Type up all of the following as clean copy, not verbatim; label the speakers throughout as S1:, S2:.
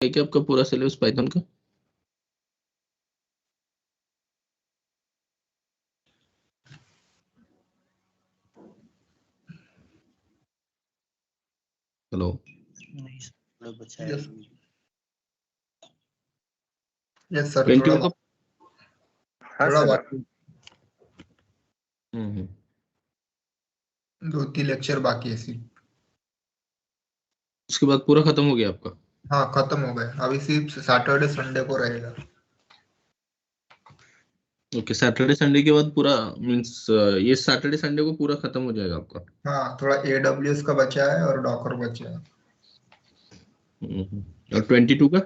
S1: है क्या आपका पूरा सिलेबस पाइथन का? हेलो।
S2: नहीं सर, थोड़ा बचा है।
S3: यस यस सर,
S1: 21 का।
S4: हाँ
S3: थोड़ा
S4: सर।
S3: बाकी,
S1: हम्म।
S3: 2-3 लेक्चर बाकी है सिर्फ।
S1: उसके बाद पूरा खत्म हो गया आपका?
S3: हाँ खत्म हो गया, अभी सिर्फ सैटरडे संडे को रहेगा।
S1: ओके, सैटरडे संडे के बाद पूरा मीन्स ये सैटरडे संडे को पूरा खत्म हो जाएगा आपका?
S3: हाँ थोड़ा AWS का बचा है और डॉकर बचा है।
S1: और 22 का?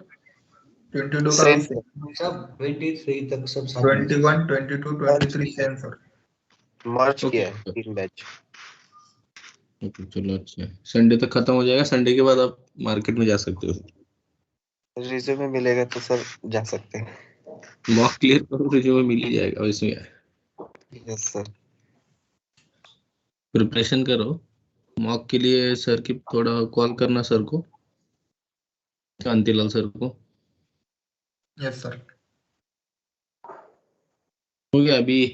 S3: 22 का
S4: सेम
S3: भी
S4: सर,
S2: सब 23 तक सब साथ में।
S3: 21, 22, 23 सेम सर।
S4: मर्ज
S1: ओके
S4: किया है 3 बैच।
S1: ओके, चलो अच्छा है। संडे तक खत्म हो जाएगा, संडे के बाद आप मार्केट में जा सकते हो।
S4: रिज्यूमे मिलेगा तो सर जा सकते हैं।
S1: मॉक क्लियर करो, रिज्यूमे मिल ही जाएगा इसमें।
S4: Yes sir.
S1: प्रिपरेशन करो मॉक के लिए। सर की थोड़ा कॉल करना सर को, कांतिलाल सर को।
S3: Yes sir.
S1: हो गया अभी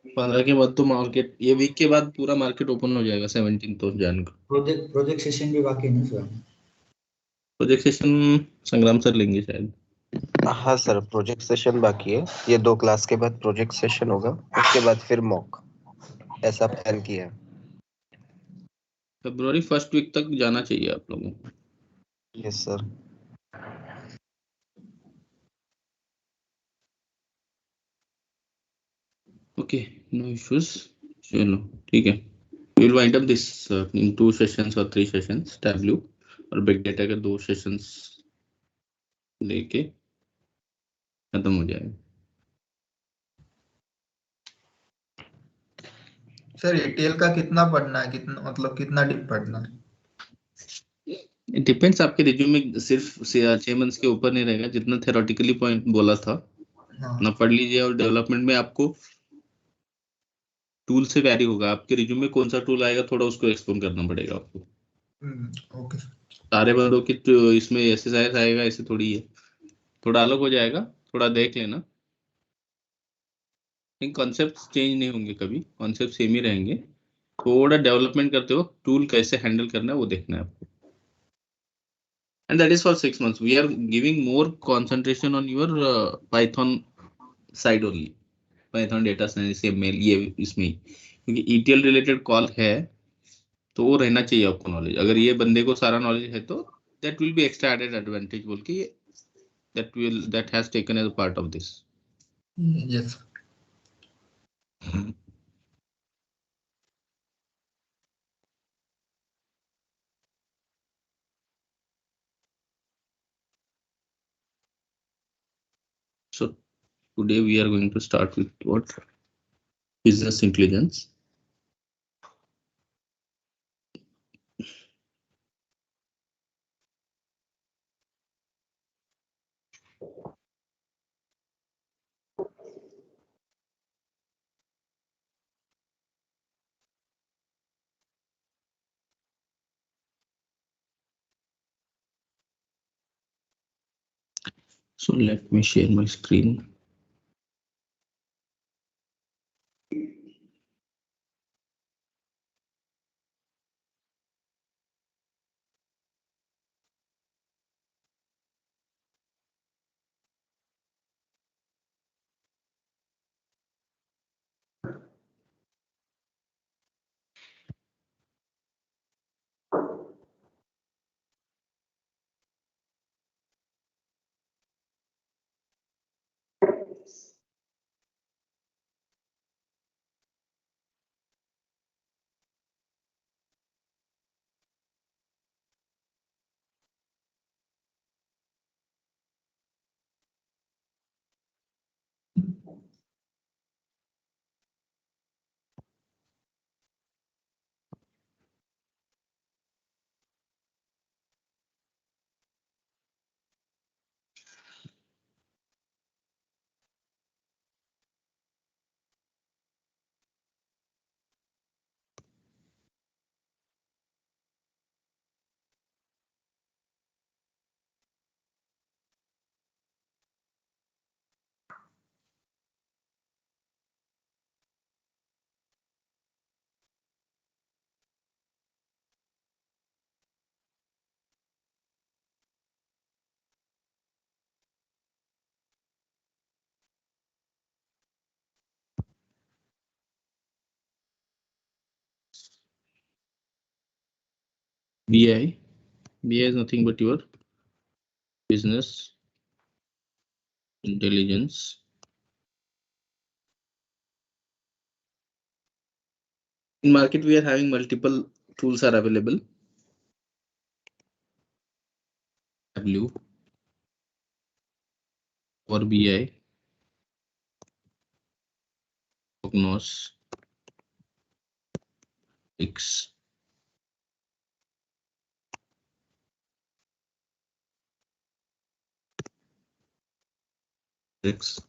S1: 15 के बाद तो मार्केट, ये वीक के बाद पूरा मार्केट ओपन हो जाएगा 17 तो जान को।
S2: प्रोजेक्ट सेशन भी बाकी है ना सर?
S1: प्रोजेक्ट सेशन संग्राम सर लेंगे शायद।
S4: हाँ सर, प्रोजेक्ट सेशन बाकी है। ये 2 क्लास के बाद प्रोजेक्ट सेशन होगा, उसके बाद फिर मॉक, ऐसा प्लान किया है।
S1: फरवरी फर्स्ट वीक तक जाना चाहिए आप लोगों को।
S4: Yes sir.
S1: Okay, no issues. चलो ठीक है, will wind up this in 2 sessions और 3 सेशंस। टैबल्यू और बिग डेटा के 2 सेशंस लेके खत्म हो जाएगा।
S3: सर ETL का कितना पढ़ना है, कितना मतलब कितना डीप पढ़ना है?
S1: इट डिपेंड्स, आपके रिज्यूमे सिर्फ 6 मंथ्स के ऊपर नहीं रहेगा। जितना थेरोटिकली पॉइंट बोला था
S3: हाँ
S1: उतना पढ़ लीजिए, और डेवलपमेंट में आपको टूल से वैरी होगा। आपके रिज्यूमे में कौन सा टूल आएगा, थोड़ा उसको एक्सप्लोर करना पड़ेगा आपको।
S3: ओके।
S1: सारे बंदों की तो इसमें SSIS आएगा ऐसे थोड़ी है, थोड़ा अलग हो जाएगा, थोड़ा देख लेना। इन कॉन्सेप्ट चेंज नहीं होंगे कभी, कॉन्सेप्ट सेम ही रहेंगे। थोड़ा डेवलपमेंट करते हो टूल कैसे हैंडल करना है वो देखना है आपको। And that is for 6 months we are giving more concentration on your Python side only. Python data science ML ये इसमें ही, क्योंकि ETL रिलेटेड कॉल है तो वो रहना चाहिए आपको नॉलेज। अगर ये बंदे को सारा नॉलेज है तो that will be extra added advantage बोल के, that has taken as part of this.
S3: Yes.
S1: So today we are going to start with what? Business intelligence. So let me share my screen. BI is nothing but your business intelligence. In market, we are having multiple tools are available. Tableau or BI, Cognos, X. X.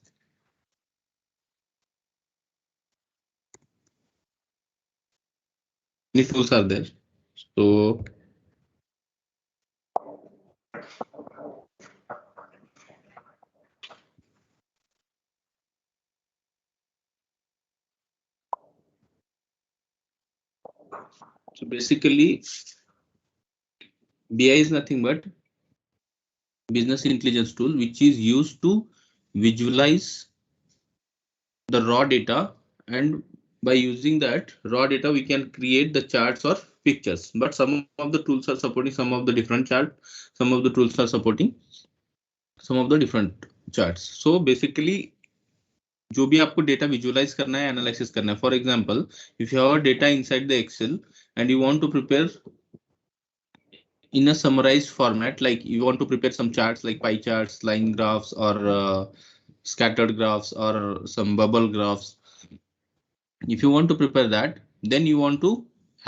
S1: Many tools are there. So basically, BI is nothing but business intelligence tool, which is used to visualize the raw data, and by using that raw data we can create the charts or pictures. But some of the tools are supporting some of the different chart, some of the tools are supporting some of the different charts. So basically जो भी आपको data visualise करना है, analysis करना है, for example if you have data inside the Excel and you want to prepare in a summarized format, like you want to prepare some charts like pie charts, line graphs, or scattered graphs, or some bubble graphs. If you want to prepare that, then you want to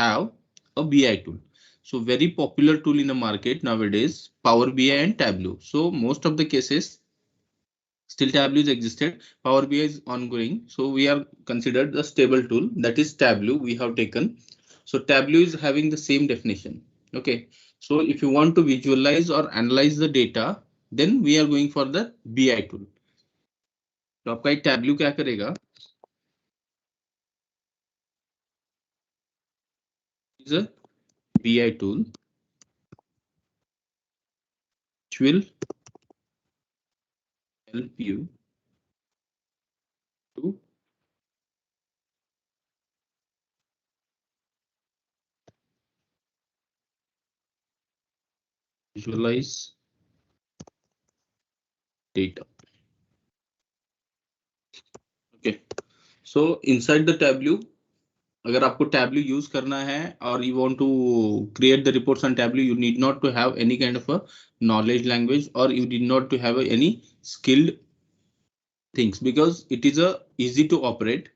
S1: have a BI tool. So very popular tool in the market nowadays, Power BI and Tableau. So most of the cases still Tableau is existed, Power BI is ongoing. So we are considered the stable tool, that is Tableau we have taken. So Tableau is having the same definition. Okay, so if you want to visualize or analyze the data, then we are going for the BI tool. तो आपका एक Tableau क्या करेगा, is a BI tool which will help you to visualize data. Okay, so inside the Tableau, अगर आपको Tableau use करना है और you want to create the reports on Tableau, you need not to have any kind of a knowledge language, or you did not to have any skilled things, because it is a easy to operate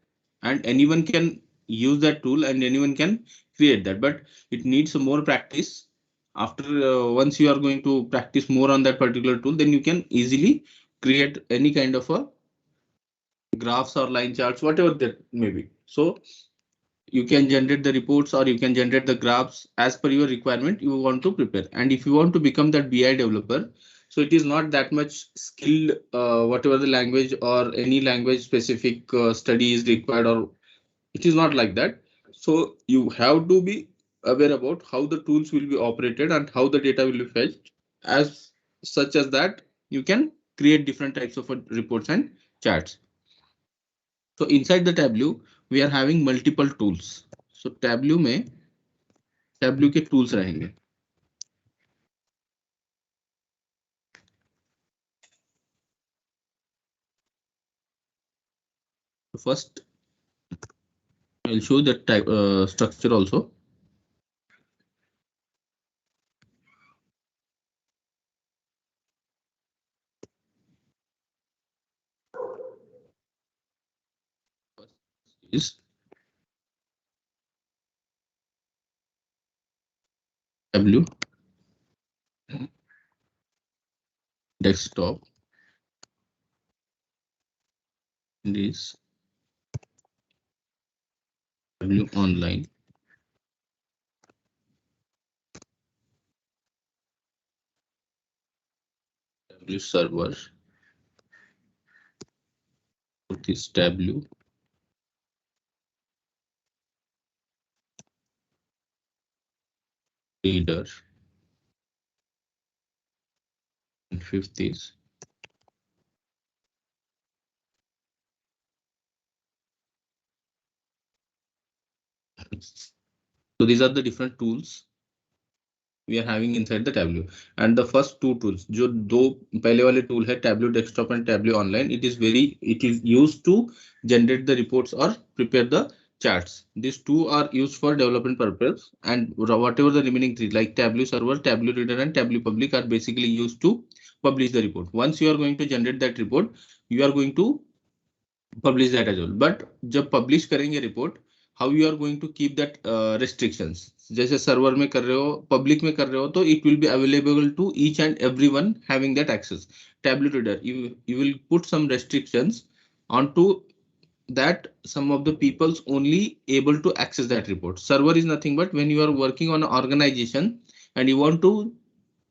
S1: and anyone can use that tool and anyone can create that, but it needs some more practice. After once you are going to practice more on that particular tool, then you can easily create any kind of a graphs or line charts, whatever that may be. So you can generate the reports or you can generate the graphs as per your requirement you want to prepare. And if you want to become that BI developer, so it is not that much skilled, whatever the language or any language specific study is required, or it is not like that. So you have to be aware about how the tools will be operated and how the data will be fetched, as such as that you can create different types of reports and charts. So inside the Tableau, we are having multiple tools. So Tableau में Tableau के tools रहेंगे. So first, I'll show the type structure also. Is Tableau desktop, and is Tableau online. Tableau server. This Tableau. Reader. And fifth is so these are the different tools we are having inside the Tableau. And the first two tools, जो दो पहले वाले tool है Tableau Desktop and Tableau Online, it is used to generate the reports or prepare the charts. These two are used for development purpose, and whatever the remaining three like Tableau Server, Tableau Reader, and Tableau Public are basically used to publish the report. Once you are going to generate that report, you are going to publish that as well. But जब publish करेंगे report, how you are going to keep that restrictions? जैसे server में कर रहे हो, public में कर रहे हो, तो it will be available to each and everyone having that access. Tableau Reader, you will put some restrictions onto that some of the people's only able to access that report. Server is nothing but when you are working on an organization and you want to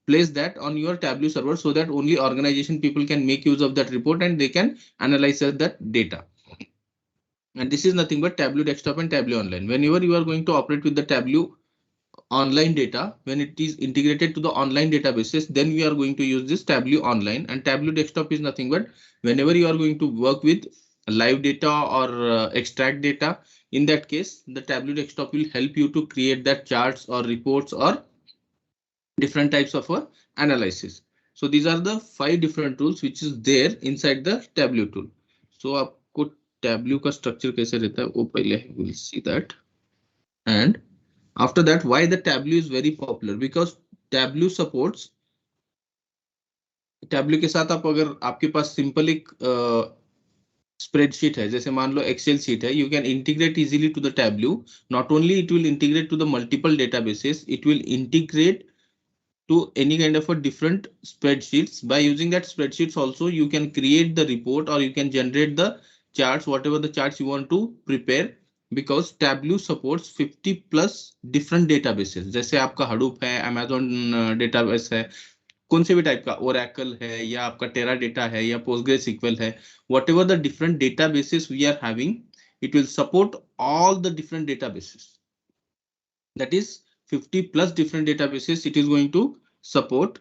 S1: place that on your Tableau server so that only organization people can make use of that report and they can analyze that data. And this is nothing but Tableau Desktop and Tableau Online. Whenever you are going to operate with the Tableau online data, when it is integrated to the online databases, then we are going to use this Tableau Online. And Tableau Desktop is nothing but whenever you are going to work with live data or extract data, in that case, the Tableau Desktop will help you to create that charts or reports or different types of analysis. So these are the 5 different tools which is there inside the Tableau tool. So आपको Tableau का structure कैसे रहता है वो पहले we'll see that. And after that, why the Tableau is very popular? Because Tableau supports. Tableau के साथ आप अगर आपके पास सिंपल एक स्प्रेडशीट है, जैसे मान लो एक्सेल शीट है, you can integrate easily to the Tableau. Not only it will integrate to the multiple databases, it will integrate to any kind of a different spreadsheets. By using that spreadsheets also you can create the report or you can generate the charts, whatever the charts you want to prepare, because Tableau supports 50 plus different databases. जैसे आपका Hadoop है, Amazon database है, कौन से भी type का, Oracle है या आपका Teradata है या PostgreSQL है, whatever the different databases we are having, it will support all the different databases. That is 50 plus different databases it is going to support,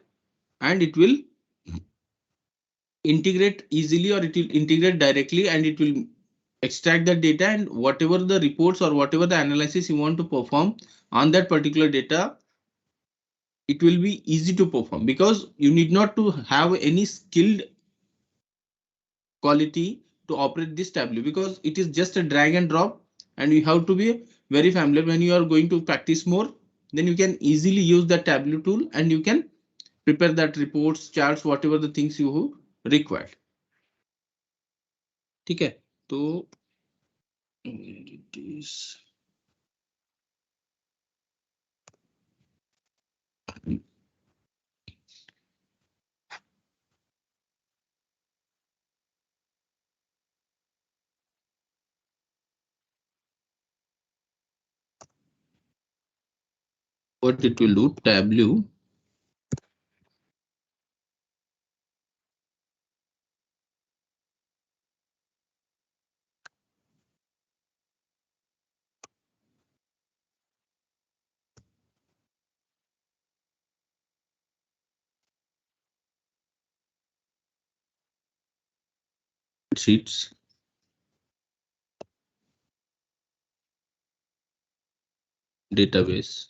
S1: and it will integrate easily or it will integrate directly, and it will extract the data, and whatever the reports or whatever the analysis you want to perform on that particular data, it will be easy to perform because you need not to have any skilled quality to operate this Tableau, because it is just a drag and drop, and you have to be very familiar. When you are going to practice more, then you can easily use the Tableau tool and you can prepare that reports, charts, whatever the things you require. ठीक है, तो what it will do, Tableau sheets, database,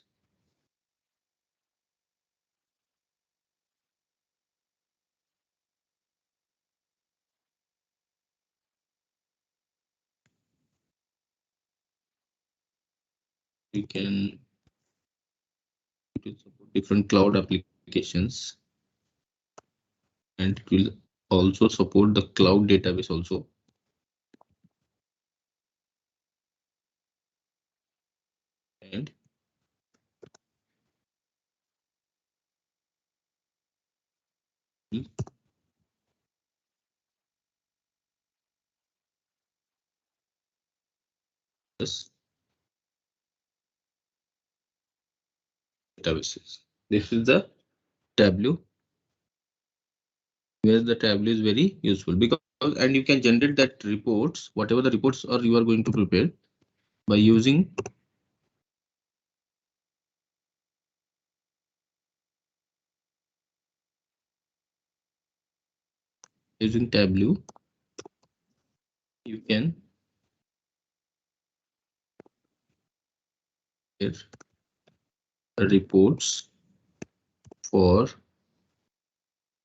S1: you can support different cloud applications, and it will also support the cloud database also. And yes, databases. This is the Tableau, where the Tableau is very useful because, and you can generate that reports, whatever the reports are you are going to prepare by using Tableau. You can get reports for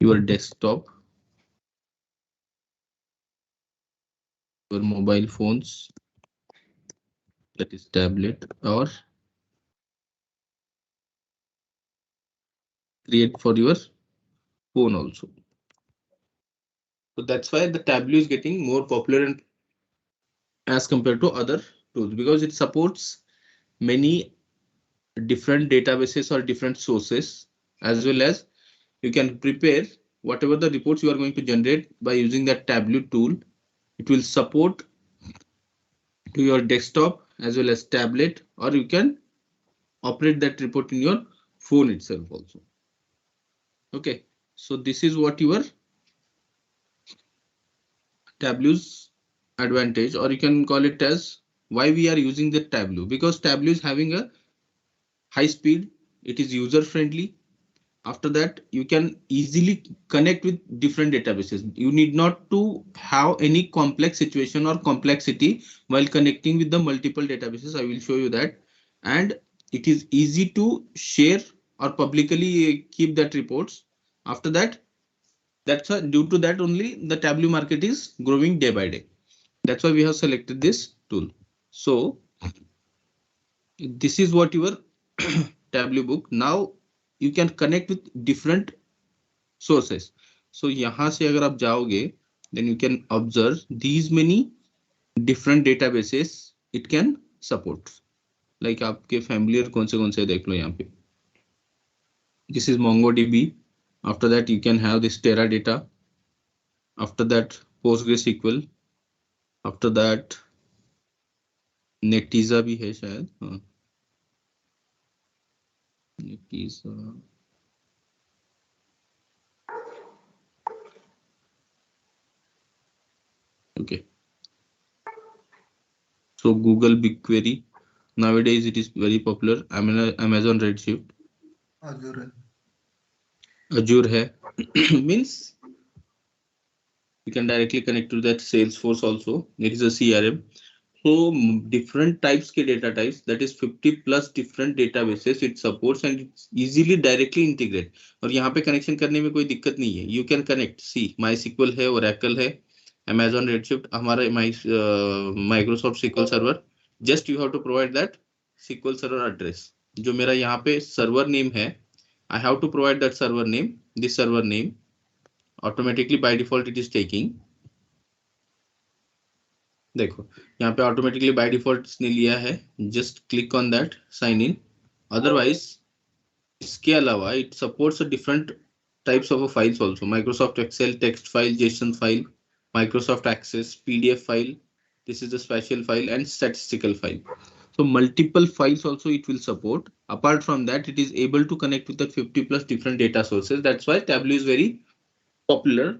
S1: your desktop, your mobile phones, that is tablet, or create for your phone also. So that's why the Tableau is getting more popular and as compared to other tools, because it supports many different databases or different sources, as well as you can prepare whatever the reports you are going to generate by using that Tableau tool. It will support to your desktop as well as tablet, or you can operate that report in your phone itself also. Okay, so this is what your Tableau's advantage, or you can call it as why we are using the Tableau, because Tableau is having a high speed, it is user friendly. After that, you can easily connect with different databases. You need not to have any complex situation or complexity while connecting with the multiple databases. I will show you that. And it is easy to share or publicly keep that reports. After that, due to that only the Tableau market is growing day by day. That's why we have selected this tool. So this is what your Tableau book. Now you can connect with different sources. So यहाँ से अगर आप जाओगे, then you can observe these many different databases it can support. Like आपके familiar कौन से देख लो यहाँ पे. This is MongoDB. After that you can have this Teradata. After that PostgreSQL. After that Netezza भी है शायद. हाँ. Netezza. Okay. So Google BigQuery. Nowadays it is very popular. Amazon Redshift. Azure hai. Means you can directly connect to that Salesforce also. It is a CRM. So different types के data types, that is 50 plus different databases it supports and it's easily directly integrate. और यहाँ पे connection करने में कोई दिक्कत नहीं है. You can connect. See, MySQL है, Oracle है, Amazon Redshift, हमारा Microsoft SQL Server. Just you have to provide that SQL Server address. जो मेरा यहाँ पे server name है, I have to provide that server name. This server name automatically by default it is taking. देखो यहाँ पे automatically by default इसने लिया है. Just click on that, sign in. Otherwise इसके अलावा it supports different types of files also. Microsoft Excel text file, JSON file, Microsoft Access PDF file, this is the special file, and statistical file. So multiple files also it will support. Apart from that, it is able to connect with the 50 plus different data sources. That's why Tableau is very popular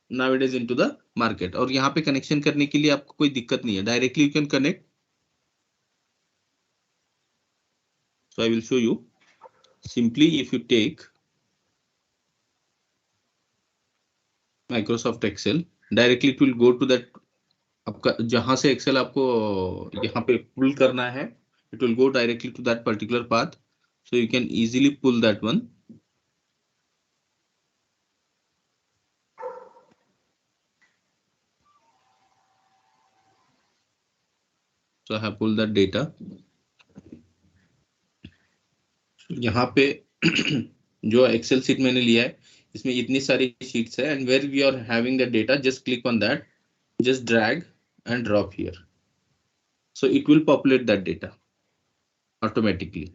S1: nowadays into the market. और यहाँ पे connection करने के लिए आपको कोई दिक्कत नहीं है. Directly you can connect. So I will show you. Simply if you take Microsoft Excel, directly it will go to that. आपका जहां से Excel आपको यहाँ पे pull करना है, it will go directly to that particular path. So you can easily pull that one. So I have pulled that data. यहाँ पे जो Excel sheet मैंने लिया है, इसमें इतनी सारी sheets है, and where we are having the data, just click on that, just drag and drop here. So it will populate that data automatically.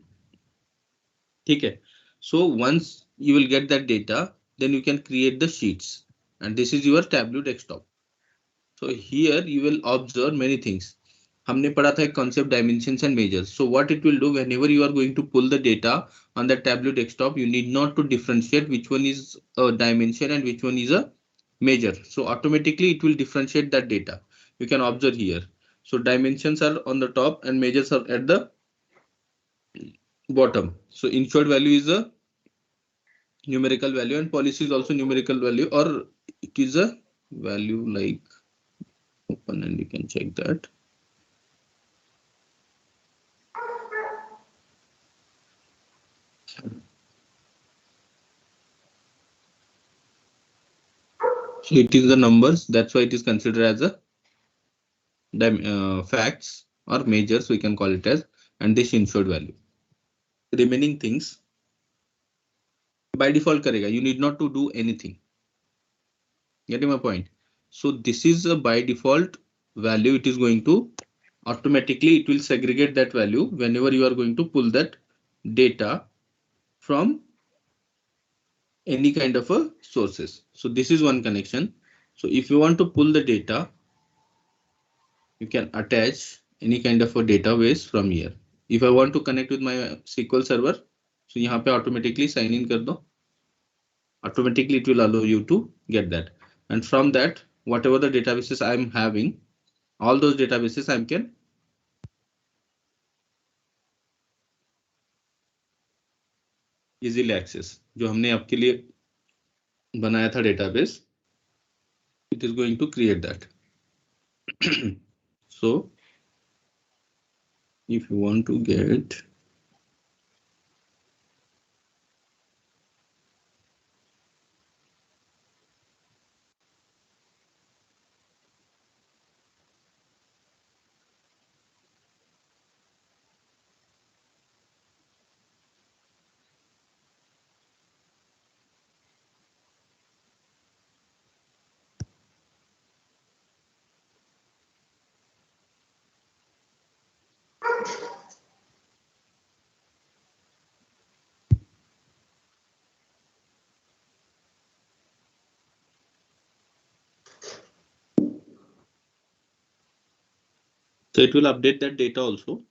S1: ठीक है. So once you will get that data, then you can create the sheets, and this is your Tableau desktop. So here you will observe many things. हमने पढ़ा था concept, dimensions and measures. So what it will do, whenever you are going to pull the data on the Tableau desktop, you need not to differentiate which one is a dimension and which one is a measure. So automatically it will differentiate that data. You can observe here. So dimensions are on the top and measures are at the bottom. So insured value is a numerical value and policy is also numerical value, or it is a value like open, and you can check that. So it is the numbers, that's why it is considered as a facts or measures, we can call it as, and this insured value. Remaining things by default karega, you need not to do anything. Getting my point? So this is a by default value, it is going to automatically, it will segregate that value whenever you are going to pull that data from any kind of a sources. So this is one connection. So if you want to pull the data, you can attach any kind of a database from here. If I want to connect with my SQL server, so यहाँ पे automatically sign in कर दो. Automatically it will allow you to get that. And from that, whatever the databases I'm having, all those databases I can easily access. जो हमने आपके लिए बनाया था database, it is going to create that. So if you want to get so it will update that data also.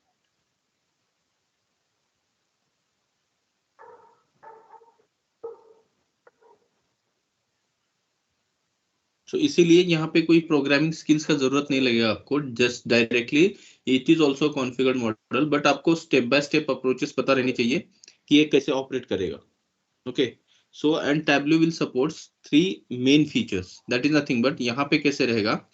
S1: So इसीलिए यहाँ पे कोई प्रोग्रामिंग स्किल्स का जरूरत नहीं लगेगा आपको, just directly it is also configured model, but आपको स्टेप बाय स्टेप अप्रोचेस पता रहनी चाहिए कि ये कैसे ऑपरेट करेगा. Okay, so and Tableau will supports 3 main features, that is nothing but यहाँ पे कैसे रहेगा.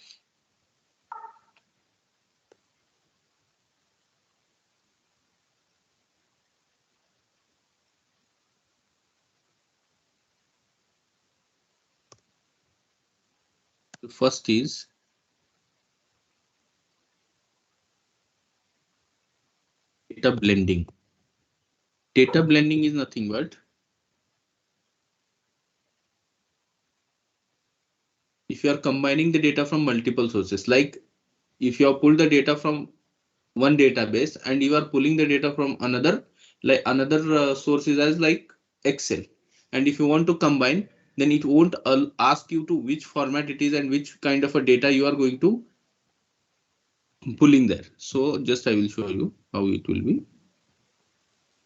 S1: First is data blending. Data blending is nothing but if you are combining the data from multiple sources, like if you have pulled the data from one database and you are pulling the data from another, like another sources as like Excel, and if you want to combine, then it won't ask you to which format it is and which kind of a data you are going to pulling there. So just I will show you how it will be.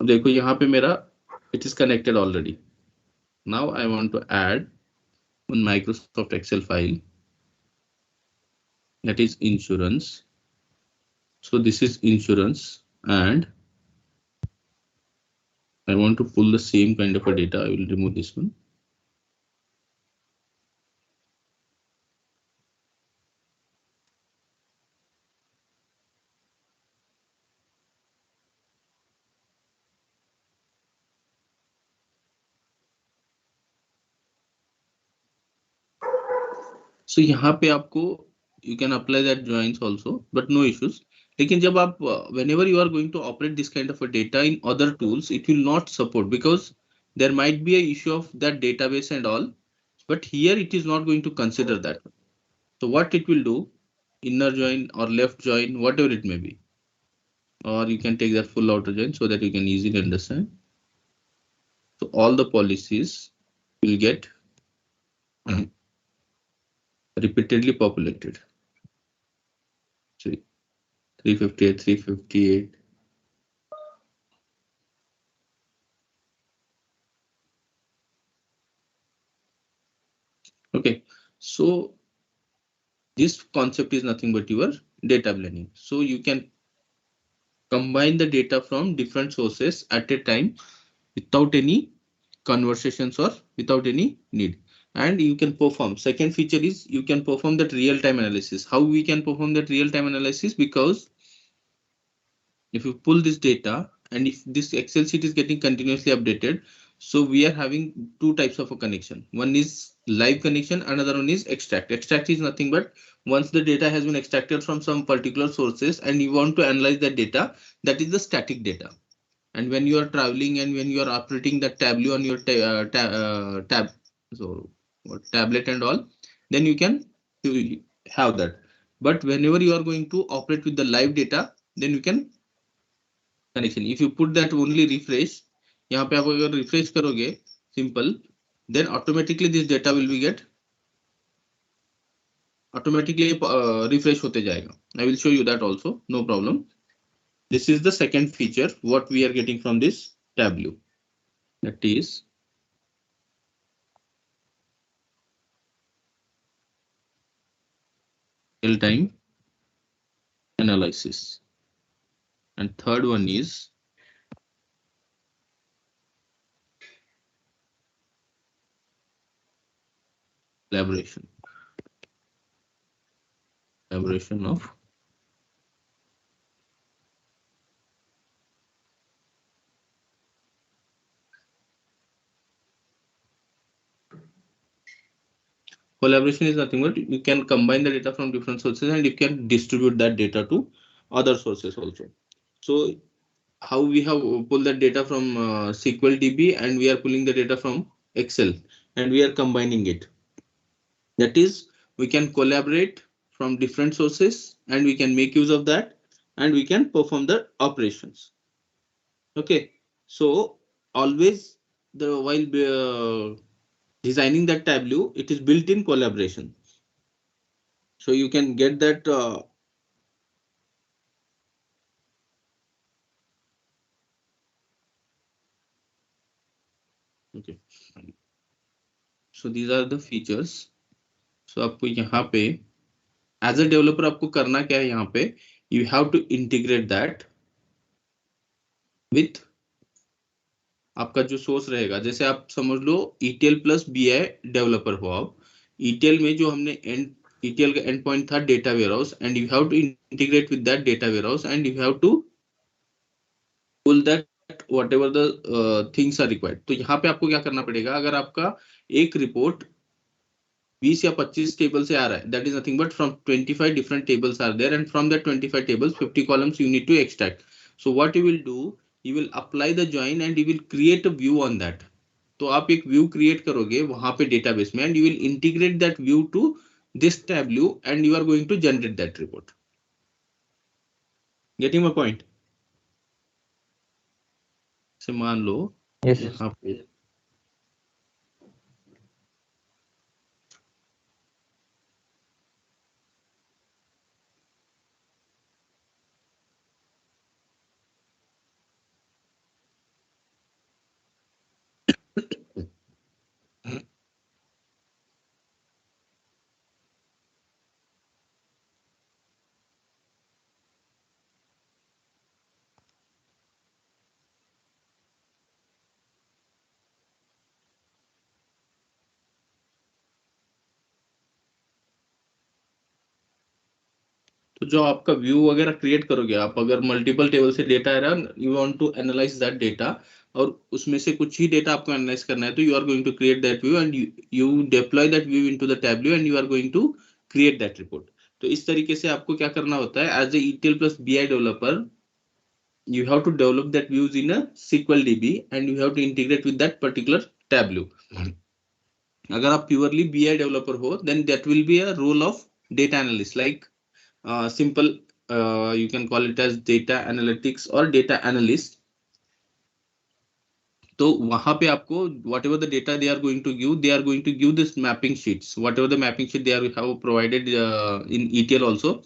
S1: अब देखो यहाँ पे मेरा it is connected already. Now I want to add one Microsoft Excel file, that is insurance. So this is insurance and I want to pull the same kind of a data. I will remove this one. So यहाँ पे आपको you can apply that joins also, but no issues. लेकिन जब आप whenever you are going to operate this kind of a data in other tools, it will not support because there might be a issue of that database and all, but here it is not going to consider that. So what it will do, inner join or left join, whatever it may be, or you can take that full outer join so that you can easily understand. So all the policies will get repeatedly populated. 358, 358. Okay, so this concept is nothing but your data blending. So you can combine the data from different sources at a time without any conversations or without any need. And you can perform. Second feature is you can perform that real-time analysis. How we can perform that real-time analysis? Because if you pull this data and if this Excel sheet is getting continuously updated, So we are having two types of a connection. One is live connection, another one is extract. Extract is nothing but once the data has been extracted from some particular sources and you want to analyze that data, that is the static data. And when you are traveling and when you are operating that Tableau on your tablet and all, then you can have that. But whenever you are going to operate with the live data, then you can connection. If you put that only refresh, यहाँ पे आप अगर refresh करोगे simple, then automatically this data will be get automatically refresh होते जाएगा. I will show you that also, no problem. This is the second feature what we are getting from this Tableau. That is real-time analysis. And third one is collaboration. Collaboration of collaboration is nothing but you can combine the data from different sources and you can distribute that data to other sources also. So how we have pulled that data from SQL DB and we are pulling the data from Excel and we are combining it. That is, we can collaborate from different sources and we can make use of that and we can perform the operations. Okay, so always while designing that Tableau, it is built in collaboration. So you can get that okay. So these are the features. So आपको यहाँ पे as a developer आपको करना क्या है यहाँ पे you have to integrate that with आपका जो सोर्स रहेगा. जैसे आप समझ लो ETL प्लस BI डेवलपर हो आप. ETL में जो हमने ETL का एंड पॉइंट था data warehouse and you have to integrate with that data warehouse and you have to pull that whatever the things are required. तो यहाँ पे आपको क्या करना पड़ेगा. अगर आपका एक रिपोर्ट 20 या 25 टेबल से आ रहा है, that is nothing but from 25 different tables are there and from that 25 tables 50 columns you need to extract. So what you will do, you will apply the join and you will create a view on that. तो आप एक view create करोगे वहां पे database में and you will integrate that view to this Tableau and you are going to generate that report. Getting my point. Say मान लो यहाँ पे तो जो आपका व्यू वगैरह क्रिएट करोगे आप, अगर मल्टीपल टेबल से डेटा आ रहा है, you want to analyse that data और उसमें से कुछ ही डेटा आपको एनालाइज करना है, तो you are going to create that view and you deploy that view into the Tableau and you are going to create that report. तो इस तरीके से आपको क्या करना होता है as a ETL plus BI developer. You have to develop that views in a SQL DB and you have to integrate with that particular Tableau. अगर आप purely BI developer हो, then that will be a role of data analyst, like simple you can call it as data analytics or data analyst. तो वहां पे आपको whatever the data they are going to give this mapping sheets, whatever the mapping sheet they are have provided in ETL also.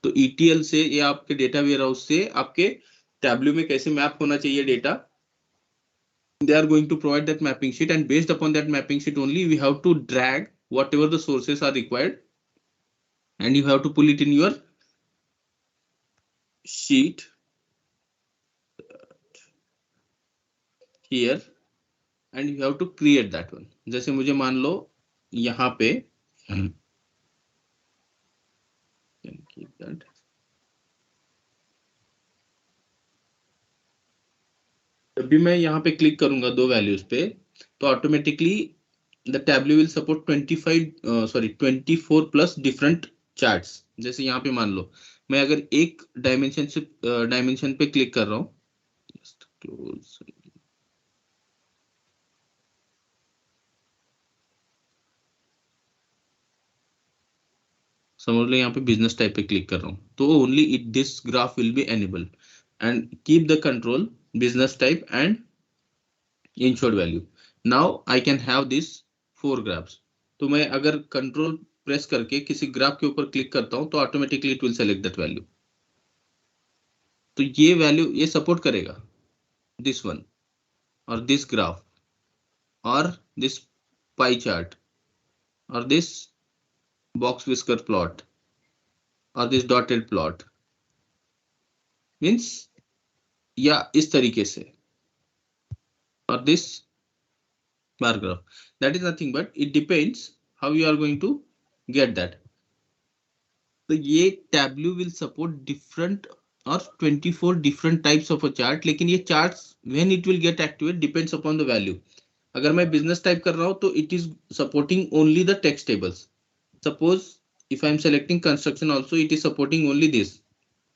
S1: तो ETL से ये आपके data warehouse से आपके Tableau में कैसे मैप होना चाहिए data, they are going to provide that mapping sheet and based upon that mapping sheet only we have to drag whatever the sources are required and you have to pull it in your sheet here and you have to create that one. जैसे मुझे मान लो यहाँ पे can keep that. जब भी मैं यहाँ पे क्लिक करूंगा दो वैल्यूज पे, तो automatically the tableau will support 24 plus different charts. जैसे यहाँ पे मान लो मैं अगर एक डायमेंशन पे क्लिक कर रहा हूँ, समझ लो यहाँ पे बिजनेस टाइप पे क्लिक कर रहा हूँ, तो only it this graph will be enable and keep the control business type and insured value. Now I can have this 4 graphs. तो मैं अगर कंट्रोल प्रेस करके किसी ग्राफ के ऊपर क्लिक करता हूँ तो automatically it will select that value. तो ये वैल्यू ये सपोर्ट करेगा दिस वन और दिस ग्राफ और दिस पाई चार्ट और दिस बॉक्स विस्कर प्लॉट और दिस डॉटेड प्लॉट, मीन्स या इस तरीके से, और this bar graph. That is nothing but it depends how you are going to get that. तो ये टैब्लो विल सपोर्ट डिफरेंट और 24 different types of a chart, लेकिन ये charts when it will get activate depends upon the value. अगर मैं business type कर रहा हूं तो it is supporting only the text tables. Suppose if I am selecting construction also, it is supporting only this.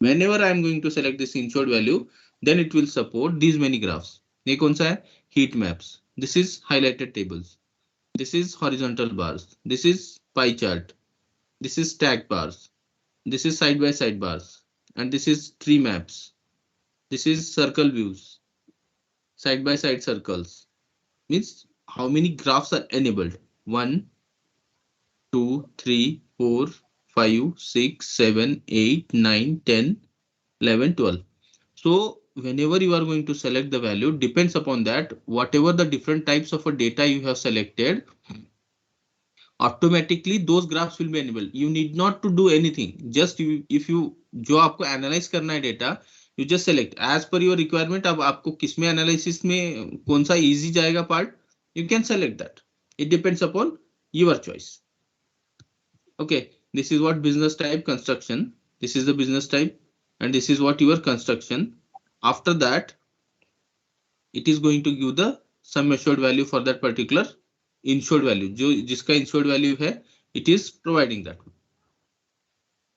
S1: Whenever I am going to select this insured value, then it will support these many graphs. ये कौन सा है? Heat maps. This is highlighted tables. This is horizontal bars. This is pie chart. This is stack bars. This is side by side bars. And this is tree maps. This is circle views. Side by side circles. Means how many graphs are enabled? 1, 2, 3, 4, 5, 6, 7, 8, 9, 10, 11, 12. So whenever you are going to select the value, depends upon that whatever the different types of a data you have selected, automatically those graphs will be enabled. You need not to do anything. Just if you जो आपको analyse करना है data, you just select as per your requirement. अब आपको किसमें analysis में कौन सा इजी जाएगा part, you can select that. It depends upon your choice. Okay, this is what business type construction. This is the business type and this is what your construction. After that, it is going to give the sum assured value for that particular insured value. जो जिसका insured value है, it is providing that.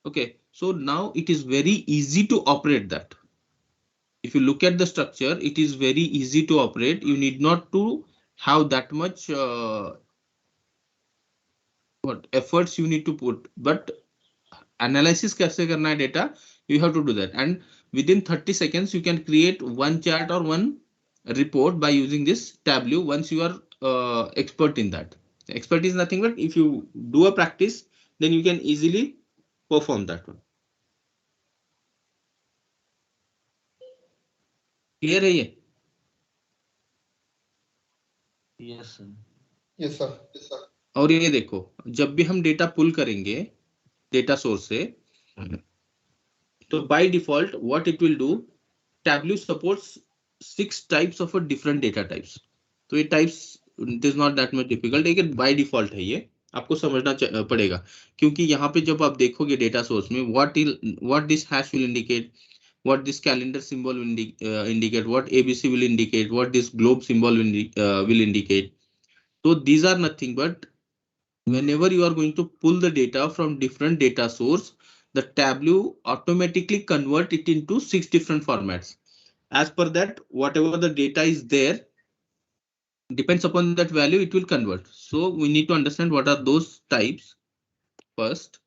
S1: Okay, so now it is very easy to operate that. If you look at the structure, it is very easy to operate. You need not to have that much what efforts you need to put, but analysis कैसे करना है data, you have to do that, and within 30 seconds you can create one chart or one report by using this Tableau once you are expert in that. Expert is nothing but if you do a practice, then you can easily perform that one. Clear है ये?
S2: Yes, sir.
S3: Yes, sir. Yes, sir.
S1: और ये देखो, जब भी हम data पुल करेंगे data source से, तो by default what it will do, Tableau supports 6 types of a different data types. तो ये types it is not that much difficult, लेकिन by default है ये, आपको समझना पड़ेगा, क्योंकि यहाँ पे जब आप देखोगे डेटा सोर्स में what this hash will indicate, what this calendar symbol will indicate, what ABC will indicate, what this globe symbol will indicate. So these are nothing but whenever you are going to pull the data from different data source, the Tableau automatically convert it into 6 different formats. As per that, whatever the data is there, depends upon that value, it will convert. So we need to understand what are those types. First,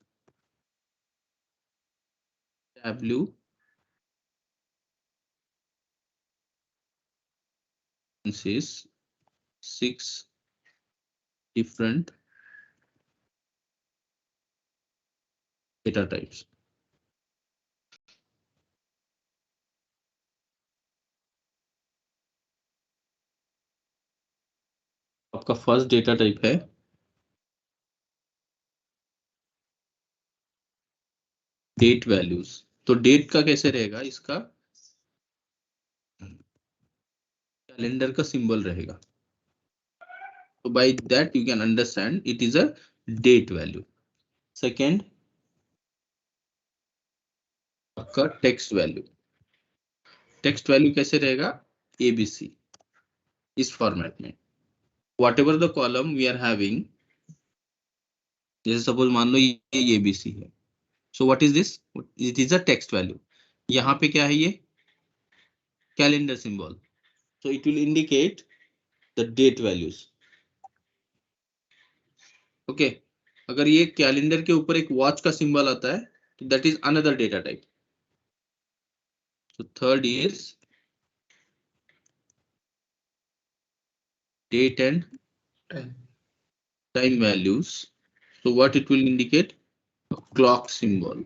S1: Tableau is 6 different data types. आपका first data type है date values. तो date का कैसे रहेगा, इसका calendar का symbol रहेगा। So by that you can understand it is a date value. Second, आपका टेक्स्ट वैल्यू। टेक्स्ट वैल्यू कैसे रहेगा, ABC इस फॉर्मेट में. Whatever the column we are having, जैसे सपोज मान लो ये ABC है. So what is this? It is a text value. यहाँ पे क्या है ये? Calendar symbol. So it will indicate the date values. Okay. अगर ये कैलेंडर के ऊपर एक वॉच का सिंबल आता है तो that is another data type. So third is date and time values. So what it will indicate? A clock symbol.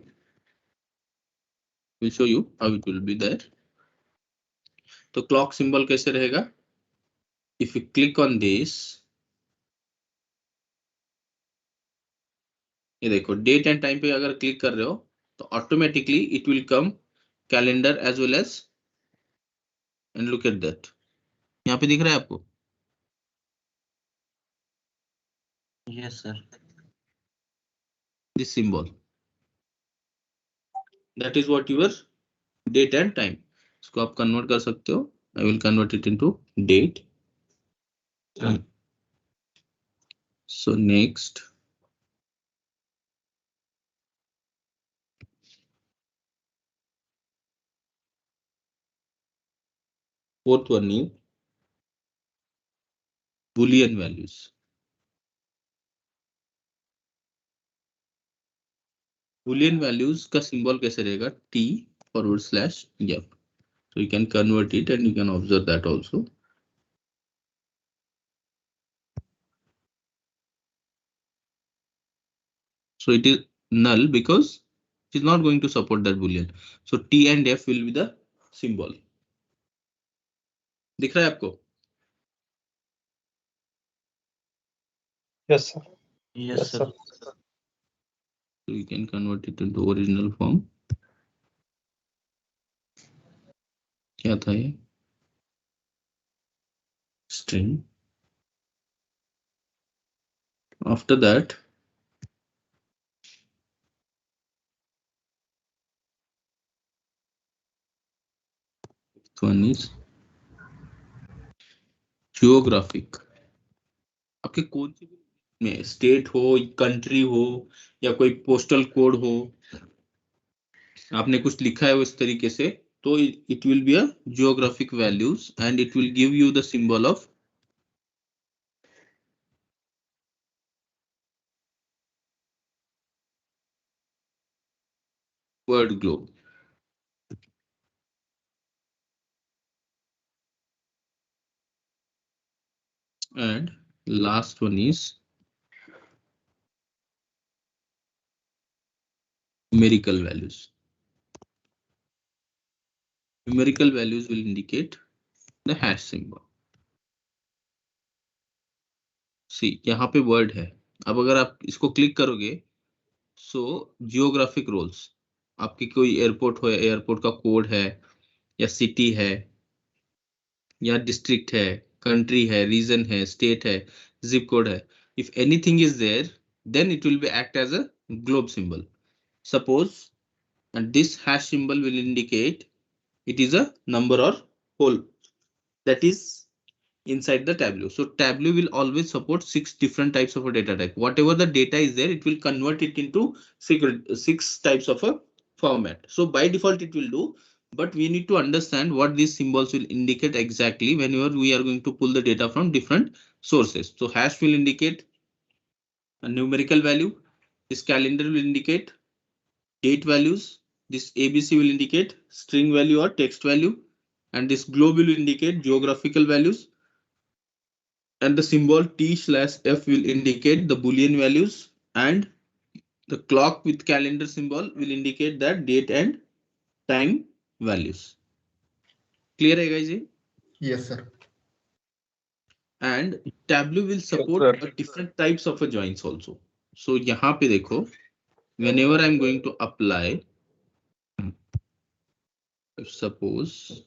S1: We'll show you how it will be there. तो clock symbol कैसे रहेगा? If you click on this, ये देखो date and time पे अगर click कर रहे हो तो automatically it will come calendar as well as. And look at that. यहाँ पे दिख रहा है आपको?
S2: Yes, sir.
S1: This symbol, that is what your date and time. इसको आप कन्वर्ट कर सकते हो. I will convert it into date. So next, fourth one is boolean values. boolean values का सिंबल कैसे रहेगा? t /f. So you can convert it and you can observe that also. So it is null because it is not going to support that boolean. So t and f will be the symbol. दिख रहा है आपको?
S4: Yes, sir.
S2: Yes, sir.
S1: So you can convert it into original form. क्या था ये? String. After that, one is geographic. आपके कौन सी में स्टेट हो, कंट्री हो या कोई पोस्टल कोड हो, आपने कुछ लिखा है उस तरीके से, तो it will be a geographic values and it will give you the symbol of world globe. And last one is numerical values. Numerical values will indicate the hash symbol. See, यहाँ पे वर्ड है. अब अगर आप इसको click करोगे, सो geographic roles, आपकी कोई एयरपोर्ट हो, एयरपोर्ट का कोड है या सिटी है या डिस्ट्रिक्ट है, कंट्री है, रीजन है, स्टेट है, जिप कोड है. If anything is there, then it will be act as a globe symbol. Suppose, and this hash symbol will indicate it is a number or whole that is inside the Tableau. So Tableau will always support 6 different types of a data type. Whatever the data is there, it will convert it into six types of a format. So by default it will do, but we need to understand what these symbols will indicate exactly whenever we are going to pull the data from different sources. So hash will indicate a numerical value. This calendar will indicate date values. This ABC will indicate string value or text value, and this globe will indicate geographical values, and the symbol t/f will indicate the boolean values, and the clock with calendar symbol will indicate that date and time values. Clear hai guys?
S3: Yes, sir.
S1: And Tableau will support different types of a joins also. So यहाँ पे देखो, whenever I'm going to apply, suppose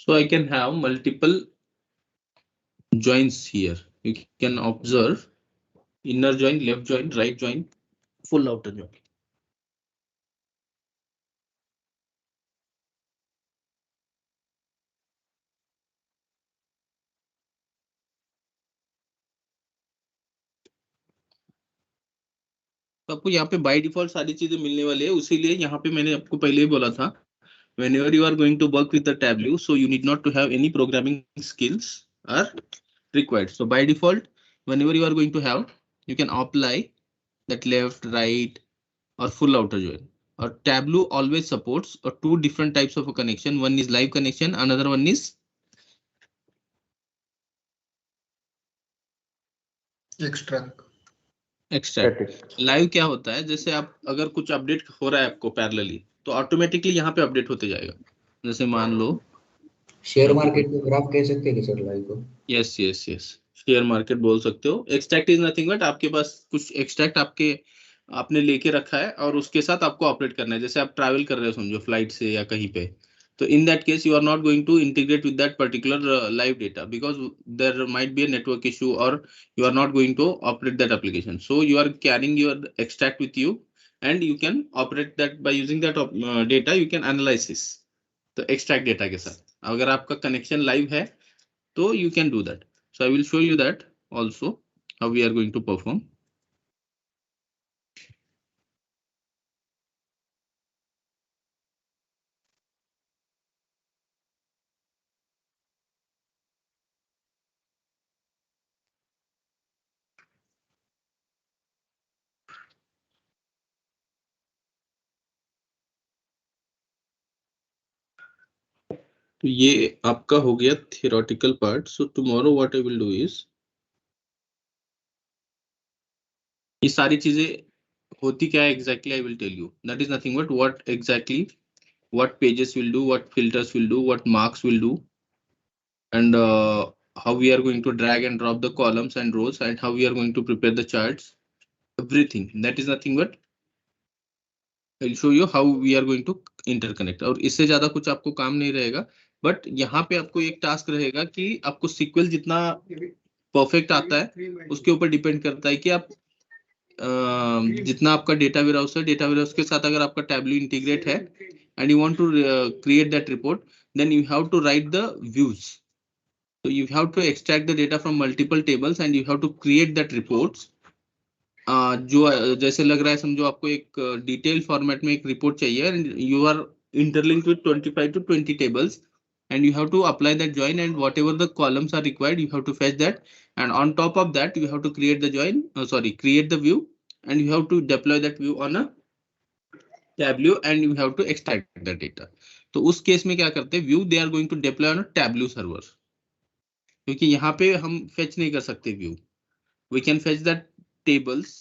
S1: So I can have multiple joins here. You can observe inner join, left join, right join, full outer join. तो आपको यहाँ पे by default सारी चीजें मिलने वाली है, उसीलिए यहाँ पे मैंने आपको पहले ही बोला था, whenever you are going to work with the Tableau, so you need not to have any programming skills are required. So by default, whenever you are going to have, you can apply that left, right, or full outer join. Or Tableau always supports two different types of a connection. One is live connection, another one is
S3: extract.
S1: Extract. Live क्या होता है, जैसे आप अगर कुछ update हो रहा है आपको पैरेलली, तो ऑटोमेटिकली यहाँ पे अपडेट होते जाएगा। जैसे मान लो
S5: शेयर मार्केट में ग्राफ कह सकते हैं कि सर लाइव को?
S1: Yes yes yes, share market बोल सकते हो। एक्सट्रैक्ट इज नथिंग बट आपके पास कुछ एक्सट्रैक्ट आपने लेके रखा है और उसके साथ आपको ऑपरेट करना है। जैसे आप ट्रैवल कर रहे हो समझो फ्लाइट से या कहीं पे, तो in that case you are not going to integrate with that particular live data because there might be a network issue और you are not going to operate that application. So you are carrying your extract with you and you can operate that by using that data you can analyze this. तो extract data के साथ अगर आपका connection live है तो you can do that. So I will show you that also how we are going to perform. तो ये आपका हो गया theoretical part. So tomorrow what I will do is ये सारी चीजें होती क्या है exactly I will tell you. That is nothing but what exactly what pages will do, what filters will do, what marks will do, and how we are going to drag and drop the columns and rows, and how we are going to prepare the charts. Everything that is nothing but I'll show you how we are going to interconnect. और इससे ज्यादा कुछ आपको काम नहीं रहेगा, but यहाँ पे आपको एक टास्क रहेगा कि आपको सीक्वल जितना परफेक्ट आता है उसके ऊपर डिपेंड करता है कि आप जितना आपका डेटा वेयरहाउस है, डेटा वेयरहाउस के साथ अगर आपका टैबलू इंटीग्रेट है and you want to create that report, then you have to write the views. So you have to extract the data from multiple tables and you have to create that reports. जो जैसे लग रहा है समझो आपको एक detail format में एक रिपोर्ट चाहिए and you are interlinked with 25 to 20 tables and you have to apply that join and whatever the columns are required you have to fetch that, and on top of that you have to create the join, create the view and you have to deploy that view on a Tableau and you have to extract the data. तो उस case में क्या करते हैं, view they are going to deploy on Tableau server, क्योंकि यहाँ पे हम फेच नहीं कर सकते view. We can fetch that tables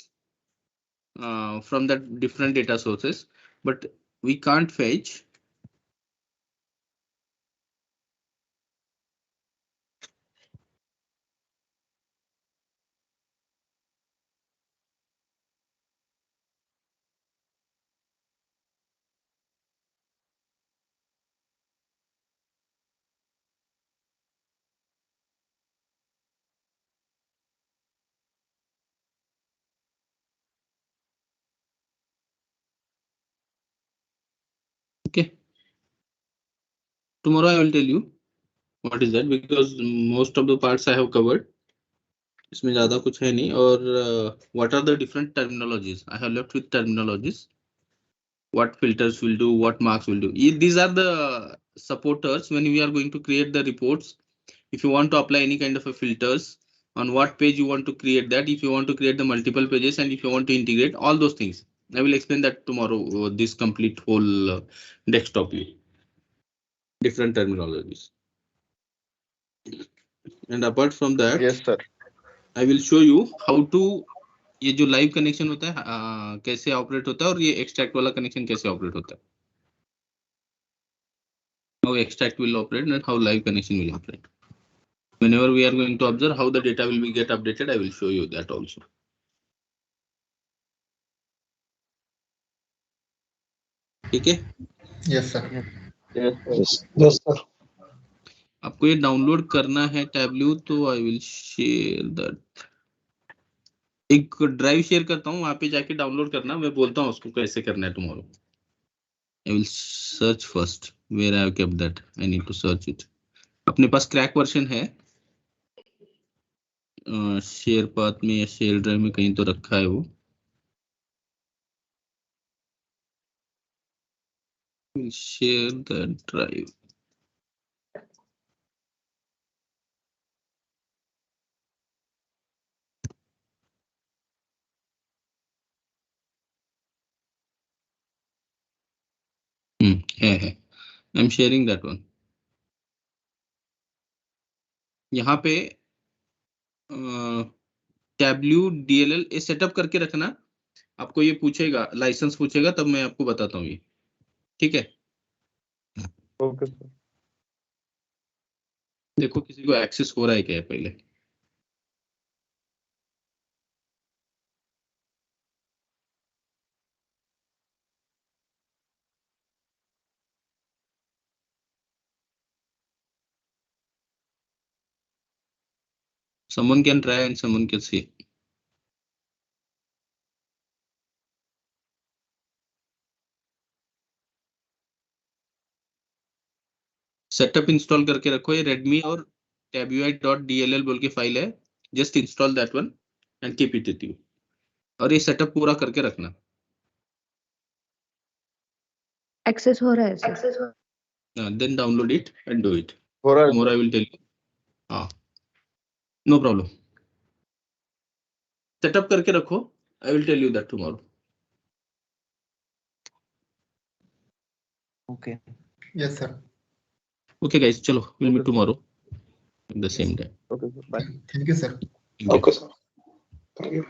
S1: from the different data sources but we can't fetch okay. Tomorrow I will tell you what is that because most of the parts I have covered. इसमें ज्यादा कुछ है नहीं. और what are the different terminologies? I have left with terminologies. What filters will do, what marks will do. These are the supporters when we are going to create the reports. If you want to apply any kind of a filters, on what page you want to create that, if you want to create the multiple pages, and if you want to integrate all those things. I will explain that tomorrow, this complete whole desktop view. Different terminologies. And apart from that,
S4: Yes, sir.
S1: I will show you how to ये जो live connection होता है कैसे operate होता है और ये extract वाला कनेक्शन कैसे ऑपरेट होता है. How extract will operate and how live connection will operate. Whenever we are going to observe how the data will be get updated, I will show you that also. ठीक है.
S3: Yes sir.
S4: Yes, sir.
S6: Yes, sir.
S1: आपको ये download करना है Tableau, तो I will share that. एक drive share करता हूँ, वहां पे जाके डाउनलोड करना, मैं बोलता हूँ उसको कैसे करना है tomorrow. I will search first where I have kept that, I need to search it. अपने पास क्रैक वर्जन है शेयर पाथ में या शेयर ड्राइव में कहीं तो रखा है वो। Share the drive. है I am sharing that one. यहाँ पे टैब्ल्यू DLL ये सेटअप करके रखना। आपको ये पूछेगा, लाइसेंस पूछेगा, तब मैं आपको बताता हूँ ये, ठीक है।
S4: Okay sir.
S1: देखो किसी को एक्सेस हो रहा है क्या पहले। Someone can try and someone can see. Setup install करके रखो, ये रेडमी और tabui.dll बोल के फाइल है, just install that one and keep it with you. और ये सेटअप पूरा करके रखना।
S6: एक्सेस हो रहा है sir.
S1: Then download it and do it.
S4: हो रहा है
S1: Tomorrow I will tell you. हाँ, नो प्रॉब्लम। सेटअप करके रखो, I will tell you that tomorrow.
S2: Okay.
S3: Yes sir.
S1: Okay guys, चलो will meet tomorrow at the same time.
S4: Okay sir, bye.
S3: Thank you sir.
S1: Okay,
S7: sir. Thank you.